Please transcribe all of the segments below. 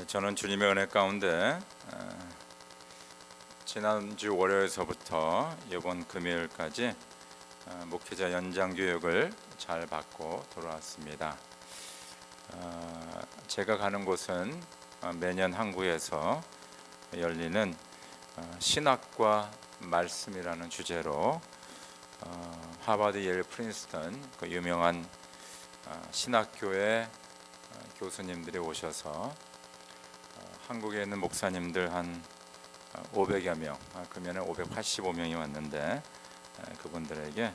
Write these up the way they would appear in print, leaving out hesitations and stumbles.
저는 주님의 은혜 가운데 지난주 월요일서부터 이번 금요일까지 목회자 연장 교육을 잘 받고 돌아왔습니다. 제가 가는 곳은 매년 한국에서 열리는 신학과 말씀이라는 주제로 하버드, 예일, 프린스턴 그 유명한 신학교의 교수님들이 오셔서 한국에 있는 목사님들 한 500여 명, 그러면 585명이 왔는데 그분들에게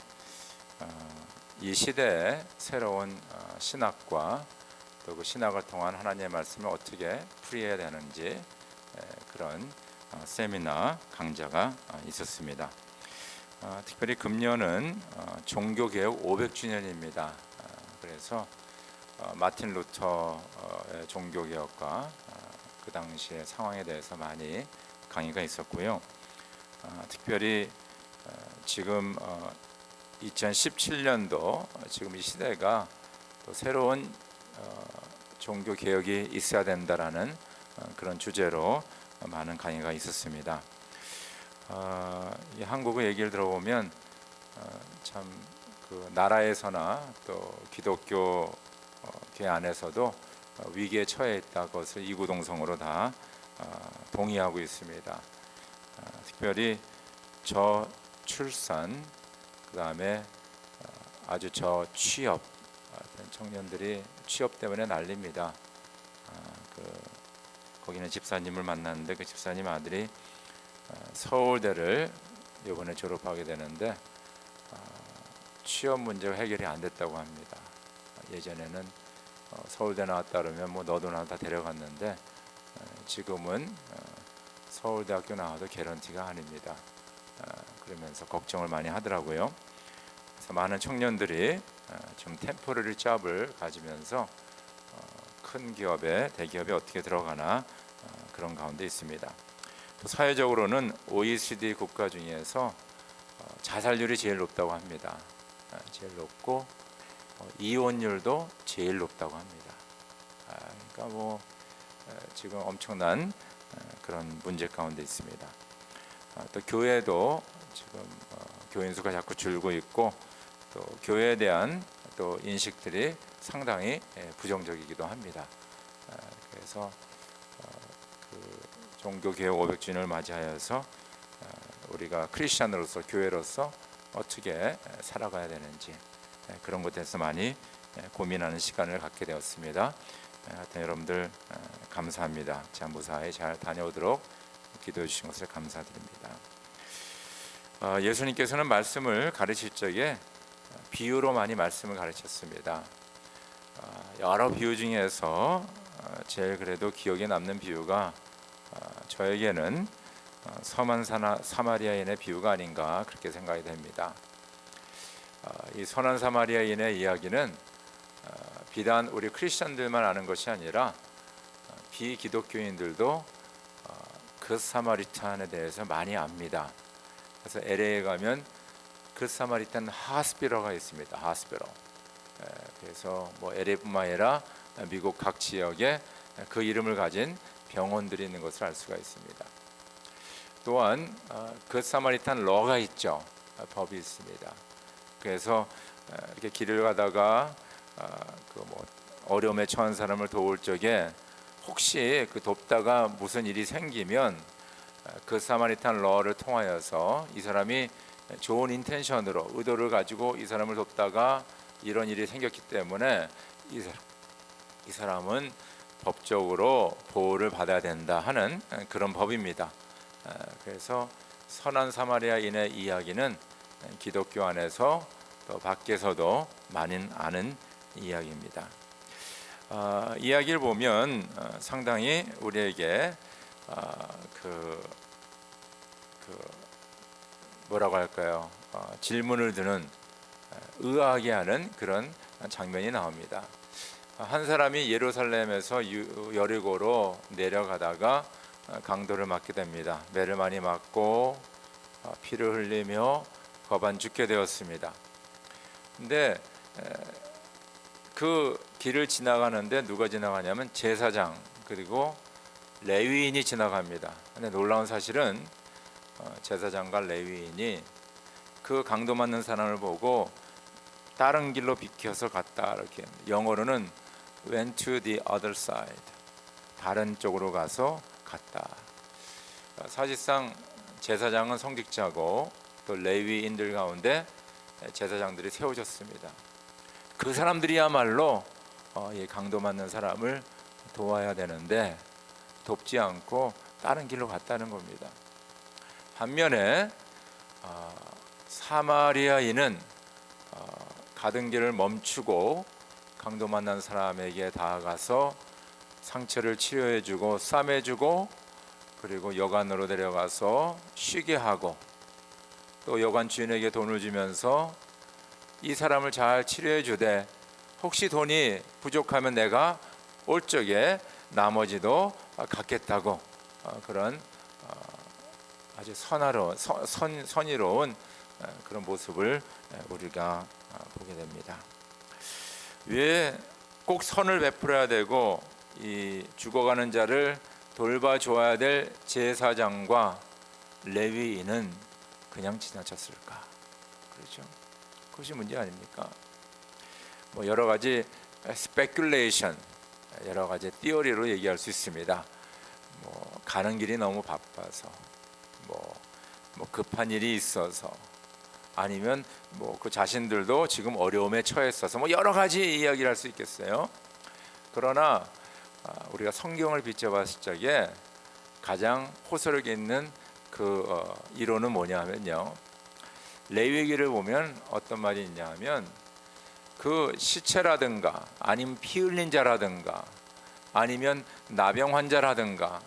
이 시대의 새로운 신학과 또 그 신학을 통한 하나님의 말씀을 어떻게 풀이해야 되는지 그런 세미나 강좌가 있었습니다. 특별히 금년은 종교개혁 500주년입니다. 그래서 마틴 루터의 종교개혁과 그 당시의 상황에 대해서 많이 강의가 있었고요. 특별히 지금 2017년도 지금 이 시대가 또 새로운 종교 개혁이 있어야 된다라는 그런 주제로 많은 강의가 있었습니다. 이 한국의 얘기를 들어보면 참 그 나라에서나 또 기독교계 안에서도 위기에 처해 있다 것을 이구동성으로 다 동의하고 있습니다. 특별히 저출산, 그 다음에 아주 저취업, 청년들이 취업 때문에 난립니다. 거기는 집사님을 만났는데 그 집사님 아들이 서울대를 이번에 졸업하게 되는데 취업 문제가 해결이 안 됐다고 합니다. 예전에는 서울대 나왔다 그러면 뭐 너도 나 다 데려갔는데 지금은 서울대학교 나와도 개런티가 아닙니다. 그러면서 걱정을 많이 하더라고요. 그래서 많은 청년들이 좀 템포러리 잡을 가지면서 큰 기업에 대기업에 어떻게 들어가나 그런 가운데 있습니다. 또 사회적으로는 OECD 국가 중에서 자살률이 제일 높다고 합니다. 제일 높고 이혼율도 제일 높다고 합니다. 그러니까 뭐 지금 엄청난 그런 문제 가운데 있습니다. 또 교회도 지금 교인 수가 자꾸 줄고 있고 또 교회에 대한 또 인식들이 상당히 부정적이기도 합니다. 그래서 그 종교개혁 500주년을 맞이하여서 우리가 크리스천으로서 교회로서 어떻게 살아가야 되는지 그런 것에 대해서 많이 고민하는 시간을 갖게 되었습니다. 하여튼 여러분들 감사합니다. 참 무사히 잘 다녀오도록 기도해 주신 것을 감사드립니다. 예수님께서는 말씀을 가르칠 적에 비유로 많이 말씀을 가르쳤습니다. 여러 비유 중에서 제일 그래도 기억에 남는 비유가 저에게는 선한 사마리아인의 비유가 아닌가 그렇게 생각이 됩니다. 이 선한 사마리아인의 이야기는 비단 우리 크리스천들만 아는 것이 아니라 비기독교인들도 그 사마리탄에 대해서 많이 압니다. 그래서 LA에 가면 그 사마리탄 하스피러가 있습니다. 하스피러. 그래서 뭐 LA뿐만 아니라 미국 각 지역에 그 이름을 가진 병원들이 있는 것을 알 수가 있습니다. 또한 그 사마리탄 러가 있죠. 법이 있습니다. 그래서 이렇게 길을 가다가 그 뭐 어려움에 처한 사람을 도울 적에 혹시 그 돕다가 무슨 일이 생기면 그 사마리탄 러를 통하여서 이 사람이 좋은 인텐션으로 의도를 가지고 이 사람을 돕다가 이런 일이 생겼기 때문에 이 사람은 법적으로 보호를 받아야 된다 하는 그런 법입니다. 그래서 선한 사마리아인의 이야기는 기독교 안에서 또 밖에서도 많이 아는 이야기입니다. 이야기를 보면 상당히 우리에게 뭐라고 할까요? 질문을 드는 의아하게 하는 그런 장면이 나옵니다. 한 사람이 예루살렘에서 여리고로 내려가다가 강도를 맞게 됩니다. 매를 많이 맞고 피를 흘리며 거반 죽게 되었습니다. 근데 그 길을 지나가는데 누가 지나가냐면 제사장, 그리고 레위인이 지나갑니다. 근데 놀라운 사실은 제사장과 레위인이 그 강도 맞는 사람을 보고 다른 길로 비켜서 갔다. 이렇게 영어로는 went to the other side, 다른 쪽으로 가서 갔다. 사실상 제사장은 성직자고 또 레위인들 가운데 제사장들이 세워졌습니다. 그 사람들이야말로 이 강도 맞는 사람을 도와야 되는데 돕지 않고 다른 길로 갔다는 겁니다. 반면에 사마리아인은 가던 길을 멈추고 강도 만난 사람에게 다가가서 상처를 치료해주고 싸매주고 그리고 여관으로 데려가서 쉬게 하고 또 여관 주인에게 돈을 주면서 이 사람을 잘 치료해주되 혹시 돈이 부족하면 내가 올 적에 나머지도 갚겠다고 그런 아주 선의로운 그런 모습을 우리가 보게 됩니다. 왜 꼭 선을 베풀어야 되고 이 죽어가는 자를 돌봐줘야 될 제사장과 레위인은 그냥 지나쳤을까? 그렇죠? 그것이 문제 아닙니까? 뭐 여러 가지 스페큘레이션, 여러 가지 티어리로 얘기할 수 있습니다. 뭐 가는 길이 너무 바빠서, 뭐 급한 일이 있어서, 아니면 뭐 그 자신들도 지금 어려움에 처했어서 뭐 여러 가지 이야기를 할 수 있겠어요. 그러나 우리가 성경을 비춰봤을 적에 가장 호소력 있는 그 이론은 뭐냐면요, 레위기를 보면 어떤 말이 있냐면 그 시체라든가 아니면 피 흘린 자라든가 아니면 나병 환자라든가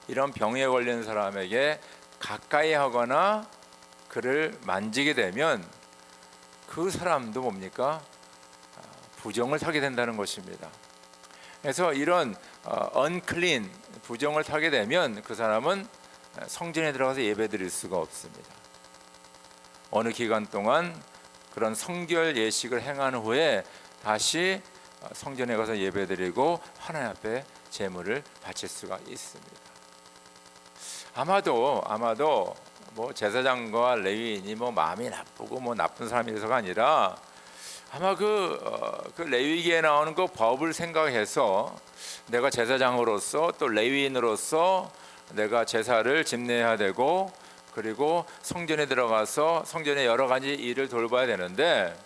이런 병에 걸린 사람에게 가까이 하거나 그를 만지게 되면 그 사람도 뭡니까? 부정을 타게 된다는 것입니다. 그래서 이런 unclean, 부정을 타게 되면 그 사람은 성전에 들어가서 예배드릴 수가 없습니다. 어느 기간 동안 그런 성결 예식을 행한 후에 다시 성전에 가서 예배드리고 하나님 앞에 제물을 바칠 수가 있습니다. 아마도 뭐 제사장과 레위인이 뭐 마음이 나쁘고 뭐 나쁜 사람이라서가 아니라 아마 그 레위기에 나오는 그 법을 생각해서 내가 제사장으로서 또 레위인으로서 내가 제사를 집례해야 되고 그리고 성전에 들어가서 성전의 여러 가지 일을 돌봐야 되는데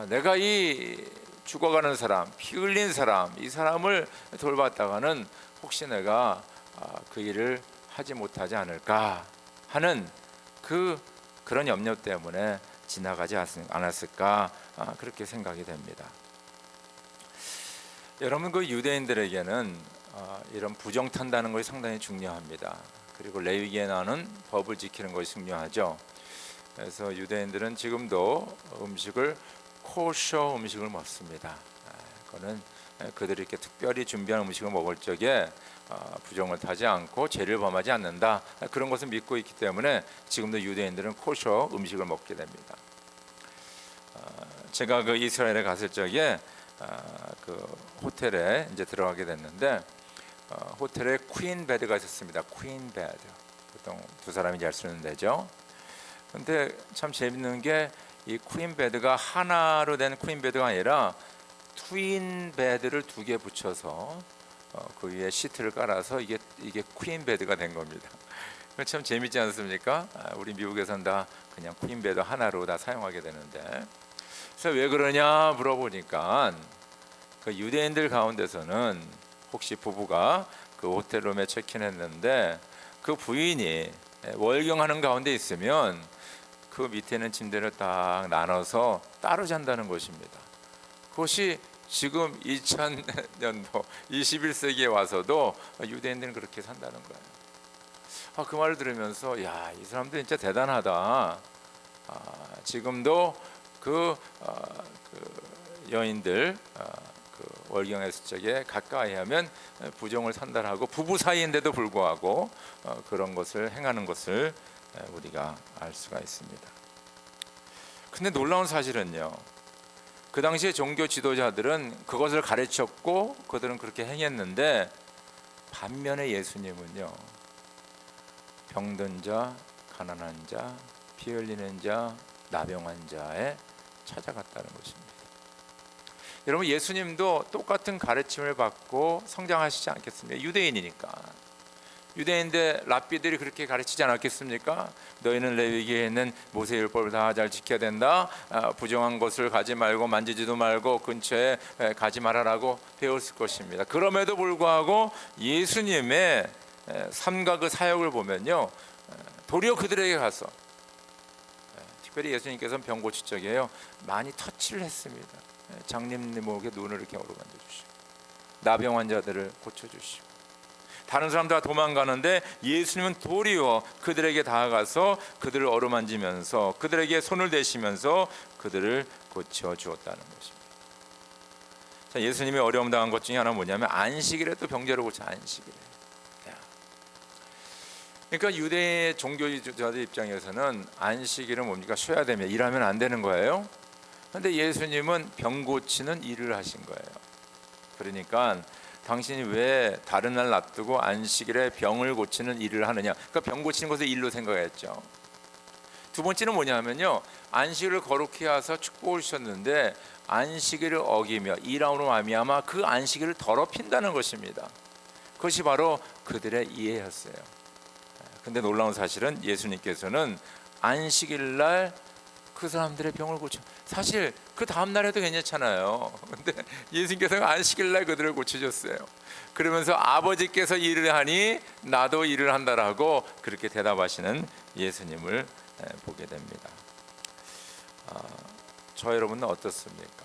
내가 이 죽어가는 사람, 피 흘린 사람, 이 사람을 돌봤다가는 혹시 내가 그 일을 하지 못하지 않을까 하는 그런 염려 때문에 지나가지 않았을까 그렇게 생각이 됩니다. 여러분, 그 유대인들에게는 이런 부정 탄다는 것이 상당히 중요합니다. 그리고 레위기에 나오는 법을 지키는 것이 중요하죠. 그래서 유대인들은 지금도 음식을 코셔 음식을 먹습니다. 그거는 그들이 이렇게 특별히 준비한 음식을 먹을 적에 부정을 타지 않고 죄를 범하지 않는다, 그런 것을 믿고 있기 때문에 지금도 유대인들은 코셔 음식을 먹게 됩니다. 제가 그 이스라엘에 갔을 적에 그 호텔에 이제 들어가게 됐는데 호텔에 퀸 베드가 있었습니다. 퀸 베드, 보통 두 사람이 잘 쓰는 데죠. 근데 참 재밌는 게 이 퀸 베드가 하나로 된 퀸 베드가 아니라 트윈 베드를 두 개 붙여서 그 위에 시트를 깔아서 이게 퀸 베드가 된 겁니다. 참 재밌지 않습니까? 우리 미국에서는 다 그냥 퀸 베드 하나로 다 사용하게 되는데, 그래서 왜 그러냐 물어보니까 그 유대인들 가운데서는 혹시 부부가 그 호텔룸에 체크인했는데 그 부인이 월경하는 가운데 있으면 그 밑에 있는 침대를 딱 나눠서 따로 잔다는 것입니다. 그것이 지금 2000년도 21세기에 와서도 유대인들은 그렇게 산다는 거예요. 그 말을 들으면서 야, 이 사람들 진짜 대단하다. 지금도 그 여인들 그 월경했을 적에 가까이 하면 부정을 산다라고 부부 사이인데도 불구하고 그런 것을 행하는 것을 우리가 알 수가 있습니다. 근데 놀라운 사실은요, 그 당시에 종교 지도자들은 그것을 가르쳤고 그들은 그렇게 행했는데 반면에 예수님은요, 병든 자, 가난한 자, 피 흘리는 자, 나병한 자에 찾아갔다는 것입니다. 여러분, 예수님도 똑같은 가르침을 받고 성장하시지 않겠습니까? 유대인이니까. 유대인데 랍비들이 그렇게 가르치지 않았겠습니까? 너희는 레위기에 있는 모세율법을 다 잘 지켜야 된다. 부정한 것을 가지 말고 만지지도 말고 근처에 가지 말아라고 배웠을 것입니다. 그럼에도 불구하고 예수님의 삶과 그 사역을 보면요, 도리어 그들에게 가서, 특별히 예수님께서는 병 고칠 적에요, 많이 터치를 했습니다. 장님님에게 눈을 이렇게 어루만져 주시고, 나병 환자들을 고쳐 주시고, 다른 사람 다 도망가는데 예수님은 도리어 그들에게 다가가서 그들을 어루만지면서 그들에게 손을 대시면서 그들을 고쳐 주었다는 것입니다. 자, 예수님이 어려움 당한 것 중에 하나 뭐냐면 안식일에 또 병자를 고쳐 안식일에. 그러니까 유대 종교주의자들 입장에서는 안식일은 뭡니까? 쉬어야 됩니다. 일하면 안 되는 거예요. 그런데 예수님은 병 고치는 일을 하신 거예요. 그러니까 당신이 왜 다른 날 놔두고 안식일에 병을 고치는 일을 하느냐? 그러니까 병 고치는 것을 일로 생각했죠. 두 번째는 뭐냐면요, 안식일을 거룩히 하사 축복을 주셨는데 안식일을 어기며 일함으로 말미암아 그 안식일을 더럽힌다는 것입니다. 그것이 바로 그들의 이해였어요. 근데 놀라운 사실은 예수님께서는 안식일 날 그 사람들의 병을 고쳐, 사실 그 다음 날에도 괜찮잖아요. 근데 예수님께서 안식일 날 그들을 고쳐줬어요. 그러면서 아버지께서 일을 하니 나도 일을 한다라고 그렇게 대답하시는 예수님을 보게 됩니다. 저 여러분은 어떻습니까?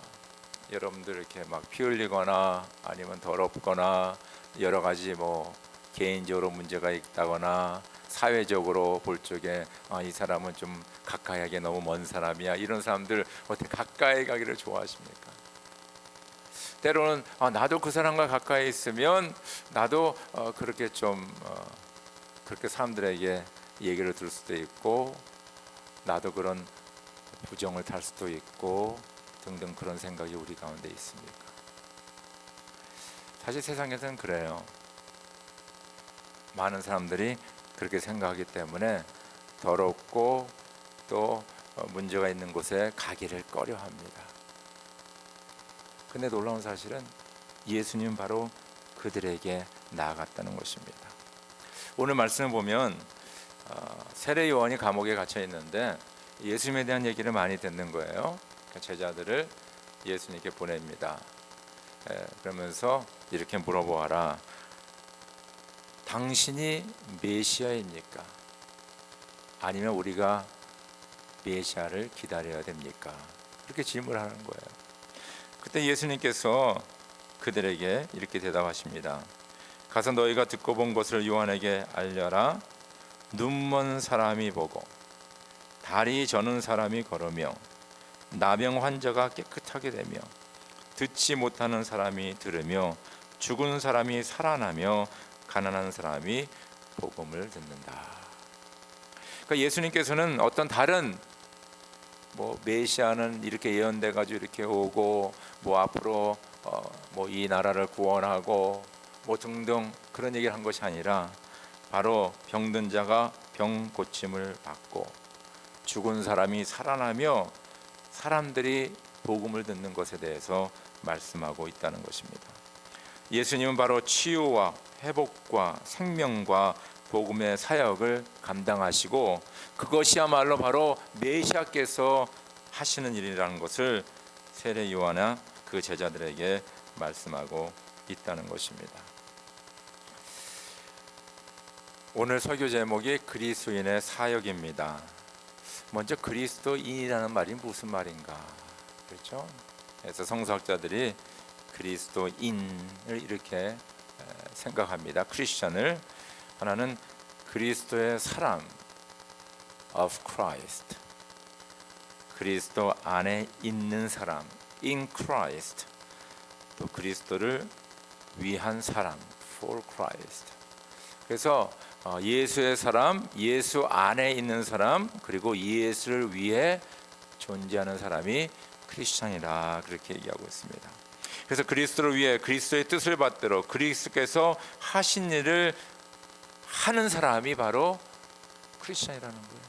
여러분들 이렇게 막 피 흘리거나 아니면 더럽거나 여러 가지 뭐 개인적으로 문제가 있다거나 사회적으로 볼 적에 이 사람은 좀 가까이 하기에 너무 먼 사람이야, 이런 사람들 어떻게 가까이 가기를 좋아하십니까? 때로는 나도 그 사람과 가까이 있으면 나도 그렇게 좀 그렇게 사람들에게 얘기를 들을 수도 있고 나도 그런 부정을 탈 수도 있고 등등 그런 생각이 우리 가운데 있습니까? 사실 세상에서는 그래요. 많은 사람들이 그렇게 생각하기 때문에 더럽고 또 문제가 있는 곳에 가기를 꺼려합니다. 근데 놀라운 사실은 예수님 바로 그들에게 나아갔다는 것입니다. 오늘 말씀을 보면 세례 요한이 감옥에 갇혀 있는데 예수님에 대한 얘기를 많이 듣는 거예요. 제자들을 예수님께 보냅니다. 그러면서 이렇게 물어보아라. 당신이 메시아입니까? 아니면 우리가 메시아를 기다려야 됩니까? 이렇게 질문하는 거예요. 그때 예수님께서 그들에게 이렇게 대답하십니다. 가서 너희가 듣고 본 것을 요한에게 알려라. 눈먼 사람이 보고 다리 저는 사람이 걸으며 나병 환자가 깨끗하게 되며 듣지 못하는 사람이 들으며 죽은 사람이 살아나며 가난한 사람이 복음을 듣는다. 그러니까 예수님께서는 어떤 다른 메시아는 이렇게 예언돼 가지고 이렇게 오고 앞으로 이 나라를 구원하고 등등 그런 얘기를 한 것이 아니라 바로 병든 자가 병 고침을 받고 죽은 사람이 살아나며 사람들이 복음을 듣는 것에 대해서 말씀하고 있다는 것입니다. 예수님은 바로 치유와 회복과 생명과 복음의 사역을 감당하시고 그것이야말로 바로 메시아께서 하시는 일이라는 것을 세례 요한은 그 제자들에게 말씀하고 있다는 것입니다. 오늘 설교 제목이 그리스도인의 사역입니다. 먼저 그리스도인이라는 말이 무슨 말인가, 그렇죠? 그래서 성서학자들이 그리스도인을 이렇게 생각합니다. 크리스천을 하나는 그리스도의 사람 of Christ, 그리스도 안에 있는 사람 in Christ, 또 그리스도를 위한 사람 for Christ. 그래서 예수의 사람, 예수 안에 있는 사람, 그리고 예수를 위해 존재하는 사람이 크리스천이라 그렇게 얘기하고 있습니다. 그래서 그리스도를 위해 그리스도의 뜻을 받들어 그리스도께서 하신 일을 하는 사람이 바로 크리스천이라는 거예요.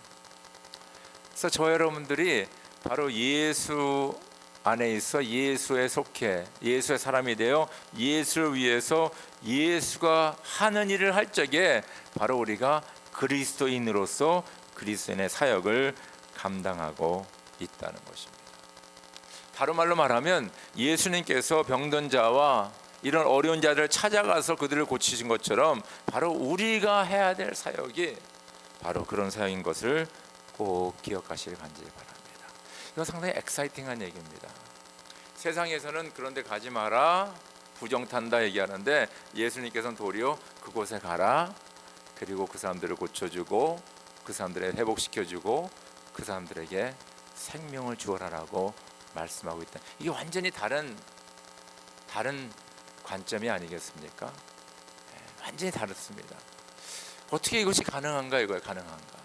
그래서 저 여러분들이 바로 예수 안에 있어 예수에 속해 예수의 사람이 되어 예수를 위해서 예수가 하는 일을 할 적에 바로 우리가 그리스도인으로서 그리스도인의 사역을 감당하고 있다는 것입니다. 다른 말로 말하면 예수님께서 병든 자와 이런 어려운 자들을 찾아가서 그들을 고치신 것처럼 바로 우리가 해야 될 사역이 바로 그런 사역인 것을 꼭 기억하시길 간절히 바랍니다. 이건 상당히 엑사이팅한 얘기입니다. 세상에서는 그런 데 가지 마라, 부정탄다 얘기하는데 예수님께서는 도리어 그곳에 가라, 그리고 그 사람들을 고쳐주고 그 사람들을 회복시켜주고 그 사람들에게 생명을 주어라라고 말씀하고 있다. 이게 완전히 다른 관점이 아니겠습니까? 완전히 다릅니다. 어떻게 이것이 가능한가, 이거예요. 가능한가.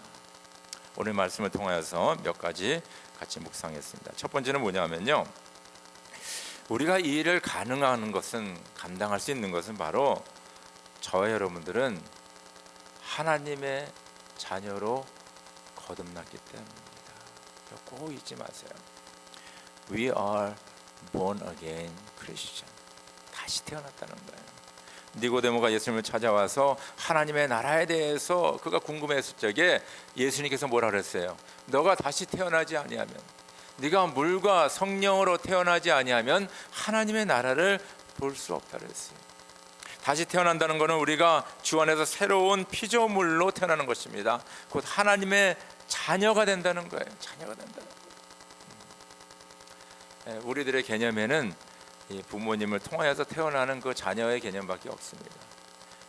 오늘 말씀을 통하여서 몇 가지 같이 묵상했습니다. 첫 번째는 뭐냐면요, 우리가 이 일을 가능한 것은, 감당할 수 있는 것은 바로 저와 여러분들은 하나님의 자녀로 거듭났기 때문입니다. 꼭 잊지 마세요. We are born again Christian. 다시 태어났다는 거예요. 니고데모가 예수님을 찾아와서 하나님의 나라에 대해서 그가 궁금했을 적에 예수님께서 뭐라 그랬어요? 너가 다시 태어나지 아니하면, 네가 물과 성령으로 태어나지 아니하면 하나님의 나라를 볼 수 없다 그랬어요. 다시 태어난다는 것은 우리가 주 안에서 새로운 피조물로 태어나는 것입니다. 곧 하나님의 자녀가 된다는 거예요. 자녀가 된다는 거예요. 우리들의 개념에는 이 부모님을 통하여서 태어나는 그 자녀의 개념밖에 없습니다.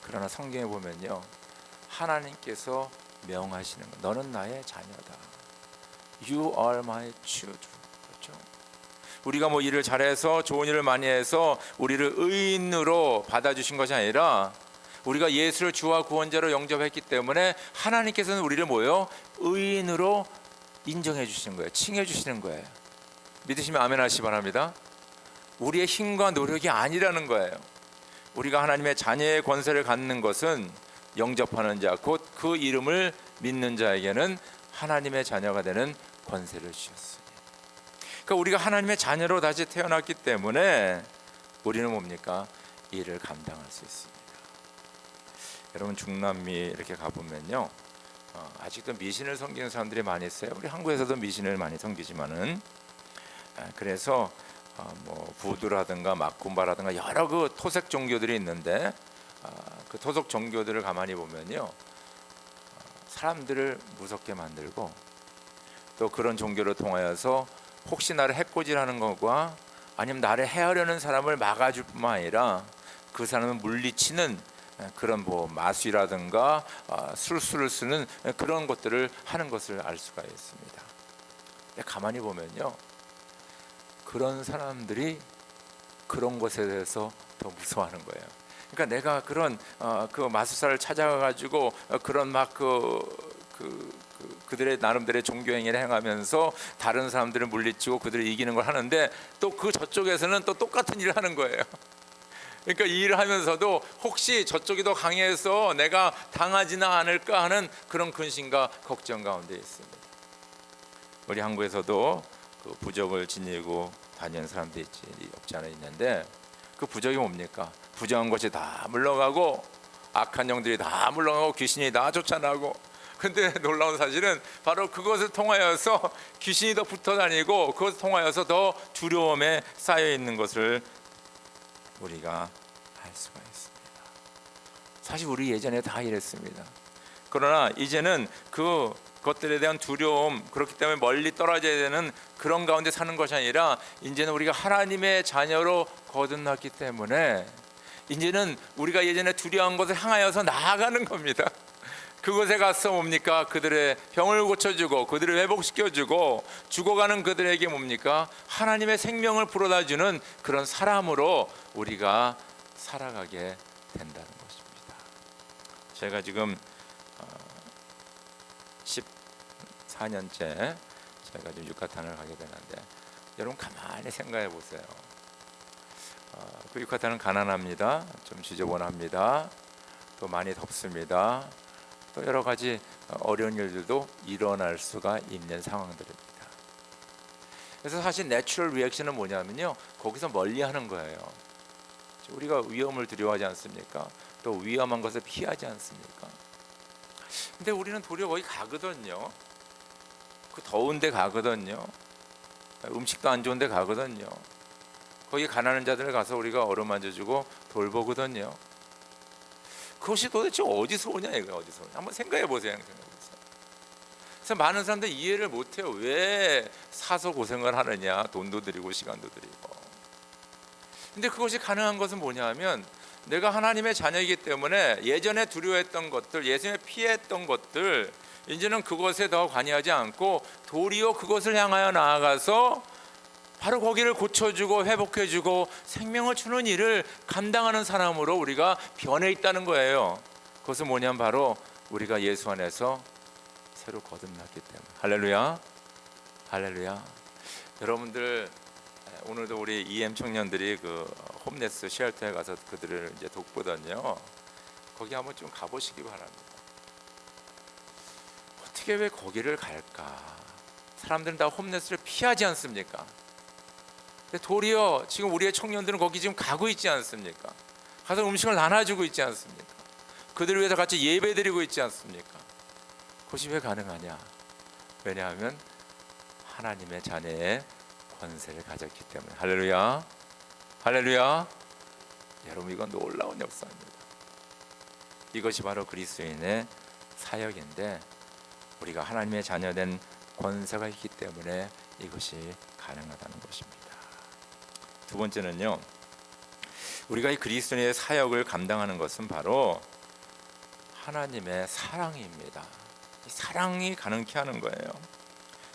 그러나 성경에 보면요, 하나님께서 명하시는 것, 너는 나의 자녀다. You are my children. 그렇죠? 우리가 뭐 일을 잘해서 좋은 일을 많이 해서 우리를 의인으로 받아주신 것이 아니라 우리가 예수를 주와 구원자로 영접했기 때문에 하나님께서는 우리를 뭐요? 의인으로 인정해 주시는 거예요. 칭해 주시는 거예요. 믿으시면 아멘 하시기 바랍니다. 우리의 힘과 노력이 아니라는 거예요. 우리가 하나님의 자녀의 권세를 갖는 것은 영접하는 자, 곧 그 이름을 믿는 자에게는 하나님의 자녀가 되는 권세를 주셨어요. 그러니까 우리가 하나님의 자녀로 다시 태어났기 때문에 우리는 뭡니까? 이 일을 감당할 수 있습니다. 여러분, 중남미 이렇게 가보면요, 아직도 미신을 섬기는 사람들이 많이 있어요. 우리 한국에서도 미신을 많이 섬기지만은, 그래서 뭐 부두라든가 마쿰바라든가 여러 그 토색 종교들이 있는데, 그 토속 종교들을 가만히 보면요, 사람들을 무섭게 만들고 또 그런 종교를 통하여서 혹시 나를 해코지하는 것과 아니면 나를 해하려는 사람을 막아줄 뿐만 아니라 그 사람을 물리치는 그런 뭐 마술이라든가 술수를 쓰는 그런 것들을 하는 것을 알 수가 있습니다. 가만히 보면요, 그런 사람들이 그런 것에 대해서 더 무서워하는 거예요. 그러니까 내가 그런 그 마술사를 찾아가가지고 그런 막 그들의 나름대로의 종교 행위를 행하면서 다른 사람들을 물리치고 그들을 이기는 걸 하는데, 또 그 저쪽에서는 또 똑같은 일을 하는 거예요. 그러니까 이 일을 하면서도 혹시 저쪽이 더 강해서 내가 당하지는 않을까 하는 그런 근심과 걱정 가운데 있습니다. 우리 한국에서도 그 부적을 지니고 다니는 사람들이 없지 않아 있는데, 그 부적이 뭡니까? 부정한 것이 다 물러가고 악한 영들이 다 물러가고 귀신이 다 쫓아나고, 근데 놀라운 사실은 바로 그것을 통하여서 귀신이 더 붙어 다니고 그것을 통하여서 더 두려움에 쌓여 있는 것을 우리가 알 수가 있습니다. 사실 우리 예전에 다 이랬습니다. 그러나 이제는 그것들에 대한 두려움, 그렇기 때문에 멀리 떨어져야 되는 그런 가운데 사는 것이 아니라 이제는 우리가 하나님의 자녀로 거듭났기 때문에 이제는 우리가 예전에 두려워한 것을 향하여서 나아가는 겁니다. 그곳에 가서 뭡니까? 그들의 병을 고쳐주고 그들을 회복시켜주고 죽어가는 그들에게 뭡니까? 하나님의 생명을 불어다주는 그런 사람으로 우리가 살아가게 된다는 것입니다. 제가 지금 14년째 제가 지금 유카탄을 가게 되는데, 여러분 가만히 생각해 보세요. 그 유카탄은 가난합니다. 좀 지저분합니다. 또 많이 덥습니다. 또 여러 가지 어려운 일들도 일어날 수가 있는 상황들입니다. 그래서 사실 내추럴 리액션은 뭐냐면요, 거기서 멀리하는 거예요. 우리가 위험을 두려워하지 않습니까? 또 위험한 것을 피하지 않습니까? 근데 우리는 도리어 거기 가거든요. 그 더운 데 가거든요. 음식도 안 좋은 데 가거든요. 거기 가난한 자들을 가서 우리가 어루만져주고 돌보거든요. 그것이 도대체 어디서 오냐, 이거 어디서 오냐. 한번 생각해 보세요. 그래서 많은 사람들 이해를 못해요. 왜 사서 고생을 하느냐, 돈도 들이고 시간도 들이고. 근데 그것이 가능한 것은 뭐냐면, 내가 하나님의 자녀이기 때문에 예전에 두려워했던 것들, 예전에 피했던 것들, 이제는 그것에 더 관여하지 않고 도리어 그것을 향하여 나아가서 바로 거기를 고쳐주고 회복해주고 생명을 주는 일을 감당하는 사람으로 우리가 변해 있다는 거예요. 그것은 뭐냐면 바로 우리가 예수 안에서 새로 거듭났기 때문에. 할렐루야, 할렐루야. 여러분들, 오늘도 우리 EM 청년들이 그 홈레스 쉘터에 가서 그들을 이제 돕거든요. 거기 한번 좀 가보시기 바랍니다. 어떻게 왜 거기를 갈까? 사람들은 다 홈레스를 피하지 않습니까? 근데 도리어 지금 우리의 청년들은 거기 지금 가고 있지 않습니까? 가서 음식을 나눠주고 있지 않습니까? 그들을 위해서 같이 예배드리고 있지 않습니까? 그것이 왜 가능하냐? 왜냐하면 하나님의 자녀의 권세를 가졌기 때문에. 할렐루야, 할렐루야. 여러분, 이건 놀라운 역사입니다. 이것이 바로 그리스도인의 사역인데, 우리가 하나님의 자녀된 권세가 있기 때문에 이것이 가능하다는 것입니다. 두 번째는요, 우리가 이 그리스도인의 사역을 감당하는 것은 바로 하나님의 사랑입니다. 이 사랑이 가능케 하는 거예요.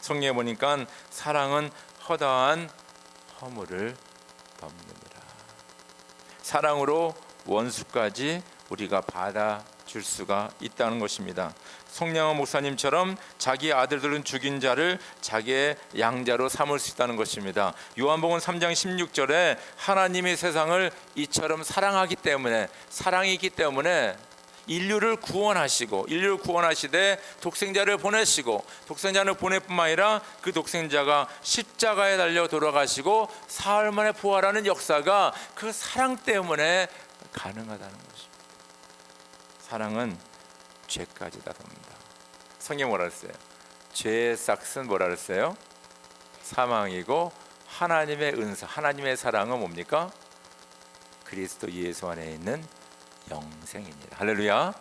성경에 보니까 사랑은 허다한 허물을 덮느니라. 사랑으로 원수까지 우리가 받아줄 수가 있다는 것입니다. 송량한 목사님처럼 자기 아들들은 죽인 자를 자기의 양자로 삼을 수 있다는 것입니다. 요한복음 3장 16절에 하나님이 세상을 이처럼 사랑하기 때문에, 사랑이 있기 때문에 인류를 구원하시되 독생자를 보내시고, 독생자를 보낼 뿐만 아니라 그 독생자가 십자가에 달려 돌아가시고 사흘 만에 부활하는 역사가 그 사랑 때문에 가능하다는 것입니다. 사랑은 죄까지 다 돕니다. 성경 뭐라 그랬어요? 죄의 싹은 뭐라 그랬어요? 사망이고, 하나님의 은사, 하나님의 사랑은 뭡니까? 그리스도 예수 안에 있는 영생입니다. 할렐루야.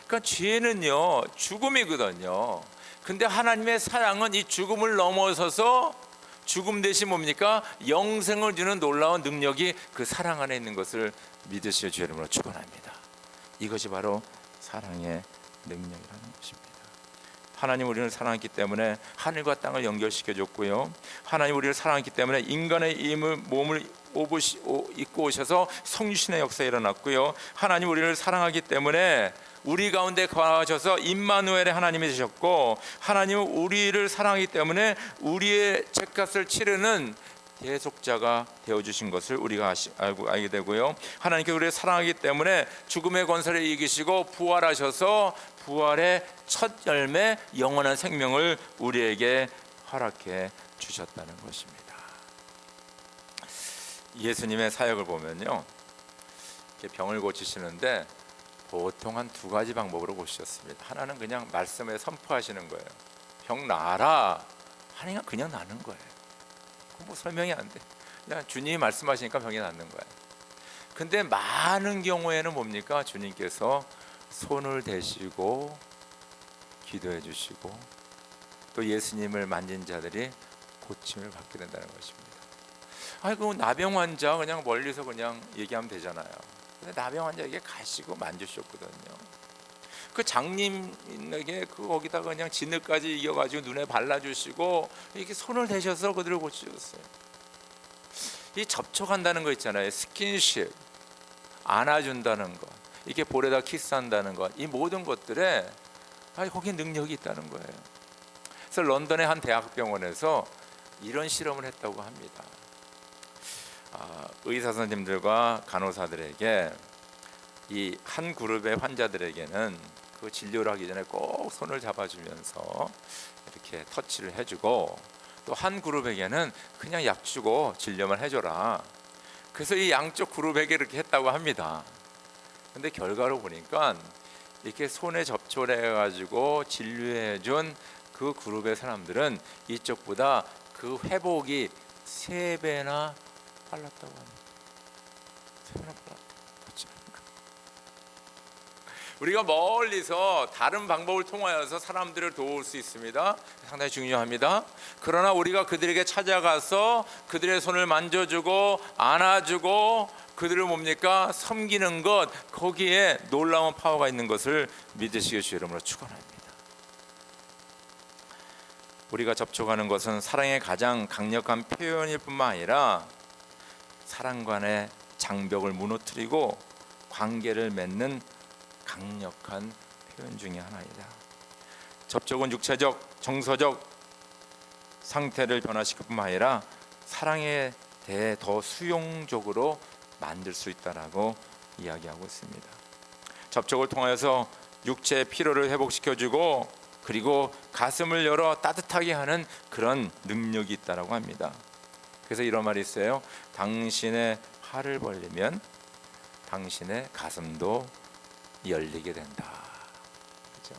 그러니까 죄는요, 죽음이거든요. 근데 하나님의 사랑은 이 죽음을 넘어서서 죽음 대신 뭡니까? 영생을 주는 놀라운 능력이 그 사랑 안에 있는 것을 믿으시오 주 이름으로 축원합니다. 이것이 바로 사랑의 능력이라는 것입니다. 하나님 우리를 사랑했기 때문에 하늘과 땅을 연결시켜줬고요, 하나님 우리를 사랑했기 때문에 인간의 몸을 입고 오셔서 성육신의 역사가 일어났고요, 하나님 우리를 사랑하기 때문에 우리 가운데 거하셔서 임마누엘의 하나님이 되셨고, 하나님은 우리를 사랑하기 때문에 우리의 죄값을 치르는 대속자가 되어주신 것을 우리가 알게 되고요, 하나님께 우리를 사랑하기 때문에 죽음의 권세를 이기시고 부활하셔서 부활의 첫 열매 영원한 생명을 우리에게 허락해 주셨다는 것입니다. 예수님의 사역을 보면요, 병을 고치시는데 보통 한 두 가지 방법으로 고치셨습니다. 하나는 그냥 말씀에 선포하시는 거예요. 병 나아라 하니까 그냥 나는 거예요. 뭐 설명이 안 돼. 그냥 주님이 말씀하시니까 병이 낫는 거예요. 근데 많은 경우에는 뭡니까? 주님께서 손을 대시고 기도해 주시고 또 예수님을 만진 자들이 고침을 받게 된다는 것입니다. 아이고, 나병 환자 그냥 멀리서 그냥 얘기하면 되잖아요. 근데 나병 환자에게 가시고 만지셨거든요. 그 장님에게 거기다 그냥 진흙까지 이어가지고 눈에 발라주시고 이렇게 손을 대셔서 그들을 고치셨어요. 이 접촉한다는 거 있잖아요. 스킨십, 안아준다는 것, 이게 볼에다 키스한다는 것, 이 모든 것들에 거기에 능력이 있다는 거예요. 그래서 런던의 한 대학병원에서 이런 실험을 했다고 합니다. 의사 선생님들과 간호사들에게 이 한 그룹의 환자들에게는 그 진료를 하기 전에 꼭 손을 잡아주면서 이렇게 터치를 해주고, 또 한 그룹에게는 그냥 약 주고 진료만 해줘라. 그래서 이 양쪽 그룹에게 이렇게 했다고 합니다. 근데 결과로 보니까 이렇게 손에 접촉을 해가지고 진료해준 그 그룹의 사람들은 이쪽보다 그 회복이 3배나 빨랐다고 합니다. 3배나 빨랐다. 우리가 멀리서 다른 방법을 통하여서 사람들을 도울 수 있습니다. 상당히 중요합니다. 그러나 우리가 그들에게 찾아가서 그들의 손을 만져주고 안아주고 그들을 뭡니까? 섬기는 것, 거기에 놀라운 파워가 있는 것을 믿으시길 주 이름으로 축원합니다. 우리가 접촉하는 것은 사랑의 가장 강력한 표현일 뿐만 아니라 사람 간의 장벽을 무너뜨리고 관계를 맺는 강력한 표현 중에 하나이다. 접촉은 육체적, 정서적 상태를 변화시킬 뿐만 아니라 사랑에 대해 더 수용적으로 만들 수 있다라고 이야기하고 있습니다. 접촉을 통하여서 육체의 피로를 회복시켜주고 그리고 가슴을 열어 따뜻하게 하는 그런 능력이 있다라고 합니다. 그래서 이런 말이 있어요. 당신의 팔을 벌리면 당신의 가슴도 열리게 된다. 그렇죠?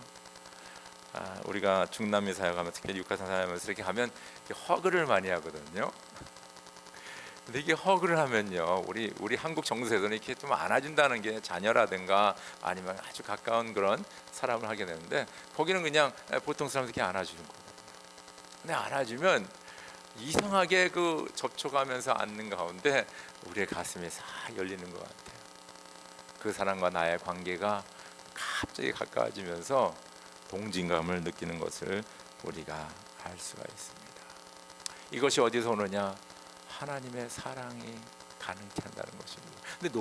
우리가 중남미 사역하면 특히 육가산 사역하면서 이렇게 하면 허그를 많이 하거든요. 근데 이게 허그를 하면요, 우리 한국 정서에서는 이렇게 좀 안아준다는 게 자녀라든가 아니면 아주 가까운 그런 사람을 하게 되는데, 거기는 그냥 보통 사람들 이렇게 안아주는 거거든요. 근데 안아주면 이상하게 그 접촉하면서 앉는 가운데 우리의 가슴이 싹 열리는 것 같아요. 그 사람과 나의 관계가 갑자기 가까워지면서 동진감을 느끼는 것을 우리가 알 수가 있습니다. 이것이 어디서 오느냐? 하나님의 사랑이 가능케 한다는 것입니다. 근데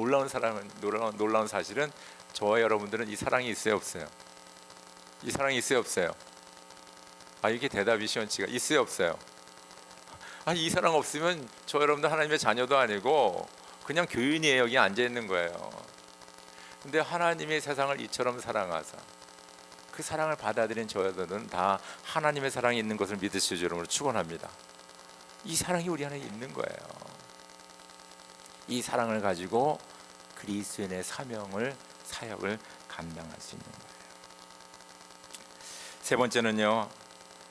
놀라운 사실은 저와 여러분들은 이 사랑이 있어요, 없어요? 이 사랑이 있어요, 없어요? 이게 대답이 시원치가 있어요, 없어요? 이 사랑 없으면 저 여러분들 하나님의 자녀도 아니고 그냥 교인이에요. 여기 앉아 있는 거예요. 근데 하나님이 세상을 이처럼 사랑하사 그 사랑을 받아들인 저희들은 다 하나님의 사랑이 있는 것을 믿으시오 여러분을 축원합니다. 이 사랑이 우리 안에 있는 거예요. 이 사랑을 가지고 그리스도인의 사역을 감당할 수 있는 거예요. 세 번째는요,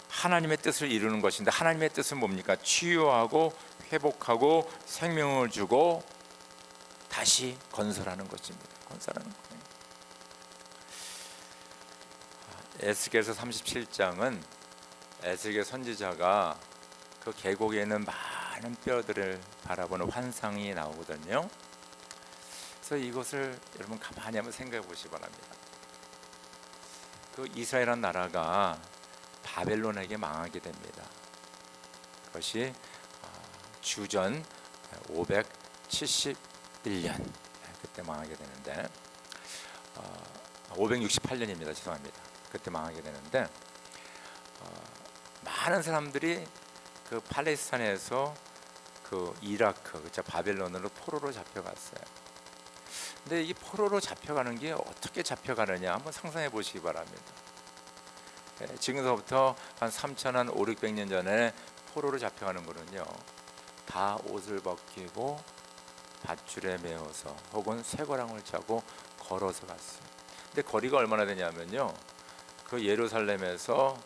하나님의 뜻을 이루는 것인데, 하나님의 뜻은 뭡니까? 치유하고 회복하고 생명을 주고 다시 건설하는 것입니다. 건설하는 거예요. 에스겔서 37장은 에스겔 선지자가 그 계곡에 있는 많은 뼈들을 바라보는 환상이 나오거든요. 그래서 이것을 여러분 가만히 한번 생각해 보시기 바랍니다. 그 이스라엘이라는 나라가 바벨론에게 망하게 됩니다. 그것이 주전 571년 그때 망하게 되는데 568년입니다. 죄송합니다. 그때 망하게 되는데 많은 사람들이 그 팔레스타인에서 그 이라크, 그렇죠, 바벨론으로 포로로 잡혀갔어요. 근데 이 포로로 잡혀가는 게 어떻게 잡혀가느냐 한번 상상해 보시기 바랍니다. 지금서부터 한 3,500년 전에 포로로 잡혀가는 거는요, 다 옷을 벗기고 밧줄에 메어서 혹은 쇠고랑을 차고 걸어서 갔어요. 근데 거리가 얼마나 되냐면요, 그 예루살렘에서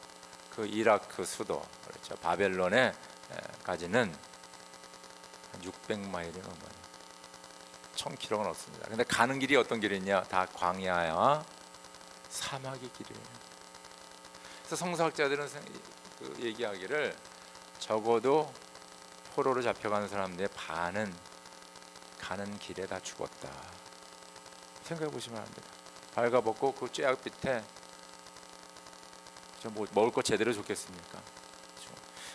그 이라크 수도, 그렇죠, 바벨론에까지는 600마일이 넘어요. 1000km가 넘습니다. 근데 가는 길이 어떤 길이냐? 다 광야와 사막의 길이에요. 그래서 성서학자들은 그 얘기하기를 적어도 포로로 잡혀가는 사람들의 반은 가는 길에 다 죽었다. 생각해 보시면 합니다. 발가벗고 그 쬐약 밑에 뭐 먹을 거 제대로 줬겠습니까?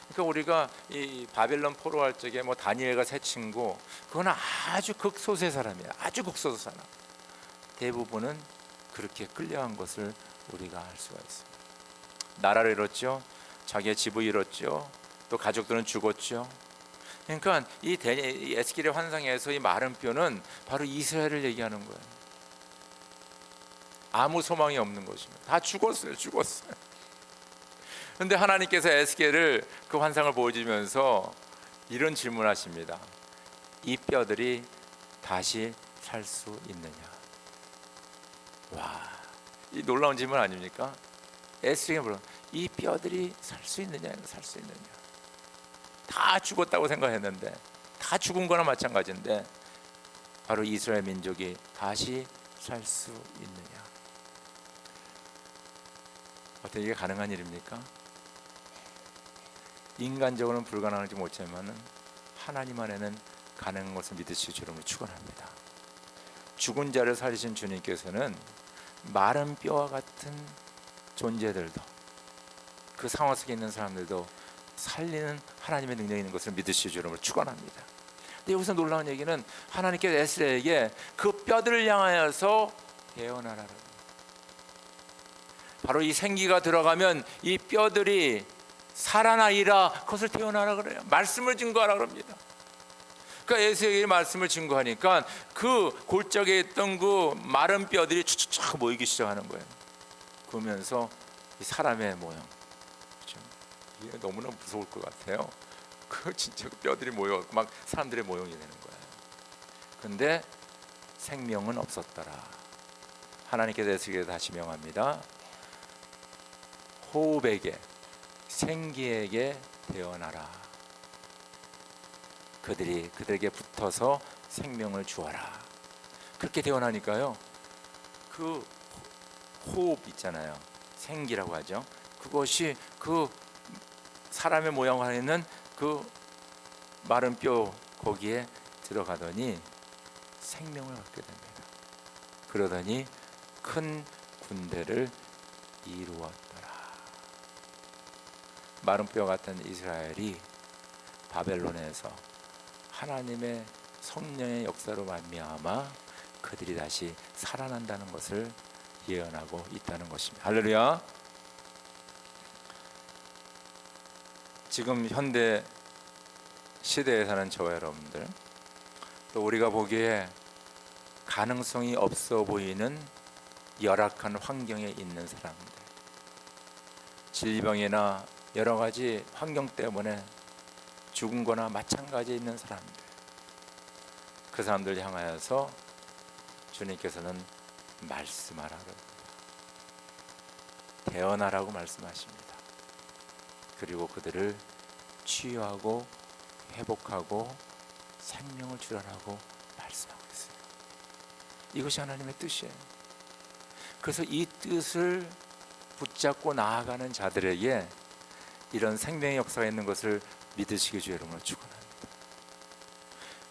그러니까 우리가 이 바벨론 포로할 적에 뭐 다니엘과 세 친구, 그건 아주 극소수의 사람이야. 아주 극소수 사람. 대부분은 그렇게 끌려간 것을 우리가 알 수가 있습니다. 나라를 잃었죠. 자기의 집을 잃었죠. 또 가족들은 죽었죠. 그러니까 이 에스겔의 환상에서 이 마른 뼈는 바로 이스라엘을 얘기하는 거예요. 아무 소망이 없는 것입니다. 다 죽었어요. 그런데 하나님께서 에스겔을 그 환상을 보여주면서 이런 질문하십니다. 이 뼈들이 다시 살 수 있느냐? 와, 이 놀라운 질문 아닙니까? 에스겔이 물어 이 뼈들이 살 수 있느냐? 살 수 있느냐? 다 죽었다고 생각했는데, 다 죽은 거나 마찬가지인데 바로 이스라엘 민족이 다시 살 수 있느냐? 어떻게 이게 가능한 일입니까? 인간적으로는 불가능할지 못하지만 하나님 안에는 가능한 것을 믿으시기 주름을 축원합니다. 죽은 자를 살리신 주님께서는 마른 뼈와 같은 존재들도, 그 상황 속에 있는 사람들도 살리는 하나님의 능력이 있는 것을 믿으시기 주름을 축원합니다. 근데 여기서 놀라운 얘기는 하나님께서 에스라에게 그 뼈들을 향하여서 예언하라. 바로 이 생기가 들어가면 이 뼈들이 살아나리라, 그것을 태어나라 그래요. 말씀을 증거하라 그럽니다. 그러니까 에스겔이 말씀을 증거하니까 그 골짜기에 있던 그 마른 뼈들이 촥촥 모이기 시작하는 거예요. 그러면서 이 사람의 모형, 그렇죠? 이게 너무나 무서울 것 같아요. 그 진짜 그 뼈들이 모여 막 사람들의 모형이 되는 거예요. 그런데 생명은 없었더라. 하나님께서 에스겔에 다시 명합니다. 호흡에게, 생기에게 태어나라. 그들에게 붙어서 생명을 주어라. 그렇게 태어나니까요, 그 호흡 있잖아요, 생기라고 하죠. 그것이 그 사람의 모양을 있는 그 마른 뼈 거기에 들어가더니 생명을 갖게 됩니다. 그러더니 큰 군대를 이루었더라. 마른 뼈 같은 이스라엘이 바벨론에서 하나님의 성령의 역사로 말미암아 그들이 다시 살아난다는 것을 예언하고 있다는 것입니다. 할렐루야. 지금 현대 시대에 사는 저와 여러분들, 또 우리가 보기에 가능성이 없어 보이는 열악한 환경에 있는 사람들, 질병이나 여러 가지 환경 때문에 죽은 거나 마찬가지에 있는 사람들, 그 사람들 향하여서 주님께서는 말씀하라, 태어나라고 말씀하십니다. 그리고 그들을 치유하고 회복하고 생명을 주라라고 말씀하고 있어요. 이것이 하나님의 뜻이에요. 그래서 이 뜻을 붙잡고 나아가는 자들에게 이런 생명의 역사가 있는 것을 믿으시기 주의 이름으로 축원합니다.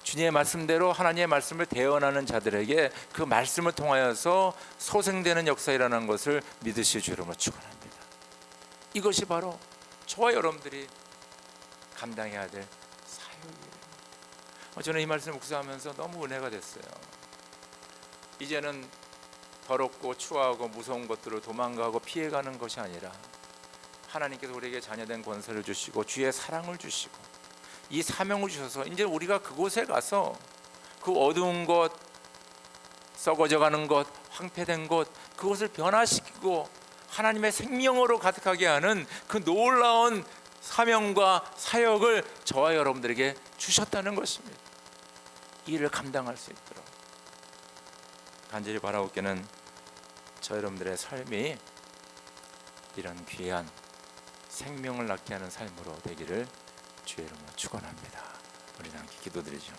주님의 말씀대로 하나님의 말씀을 대언하는 자들에게 그 말씀을 통하여서 소생되는 역사라는 것을 믿으시기 주의 이름으로 축원합니다. 이것이 바로 저와 여러분들이 감당해야 될 사역이에요. 저는 이 말씀을 묵상하면서 너무 은혜가 됐어요. 이제는 더럽고 추하고 무서운 것들을 도망가고 피해가는 것이 아니라 하나님께서 우리에게 자녀된 권세를 주시고 주의 사랑을 주시고 이 사명을 주셔서 이제 우리가 그곳에 가서 그 어두운 것, 썩어져가는 것, 황폐된 것, 그것을 변화시키고 하나님의 생명으로 가득하게 하는 그 놀라운 사명과 사역을 저와 여러분들에게 주셨다는 것입니다. 이 일을 감당할 수 있도록 간절히 바라옵기는 저 여러분들의 삶이 이런 귀한 생명을 낳게 하는 삶으로 되기를 주의 이름으로 축원합니다. 우리 함께 기도드리죠.